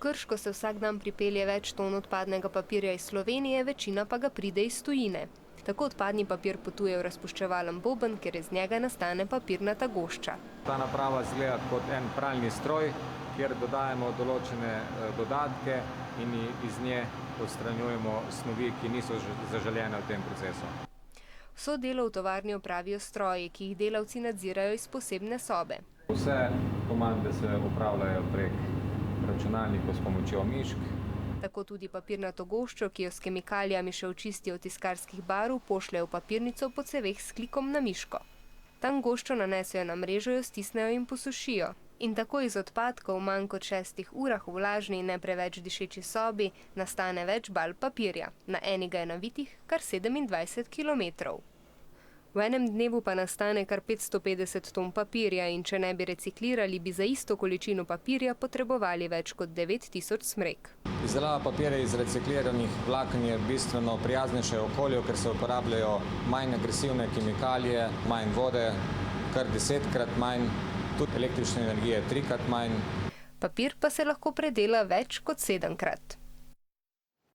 Krško se vsak dan pripelje več ton odpadnega papirja iz Slovenije, večina pa ga pride iz tujine. Tako odpadni papir potuje v razpuščevalen boben, ker iz njega nastane papirnata gošča. Ta naprava izgleda kot en pralni stroj, kjer dodajamo določene dodatke in iz nje odstranjujemo snovi, ki niso zaželene v tem procesu. Vso delo v tovarni opravijo stroji, ki jih delavci nadzirajo iz posebne sobe. Vse komande se upravljajo prek računalnikov s pomočjo mišk. Tako tudi papirnato goščo, ki jo s kemikalijami še očistijo od tiskarskih barv, pošljejo v papirnico po ceveh s klikom na miško. Tam goščo nanesejo na mrežo, jo stisnejo in posušijo. In tako iz odpadkov v manj kot 6 urah v vlažni in ne preveč dišeči sobi nastane več bal papirja. Na eni ga je navitih kar 27 kilometrov. V enem dnevu pa nastane kar 550 ton papirja in če ne bi reciklirali, bi za isto količino papirja potrebovali več kot 9000 smrek. Izdelava papirja iz recikliranih vlaken je bistveno prijaznejše okolju, ker se uporabljajo manj agresivne kemikalije, manj vode, kar 10-krat manj, tudi električne energije 3-krat manj. Papir pa se lahko predela več kot 7-krat.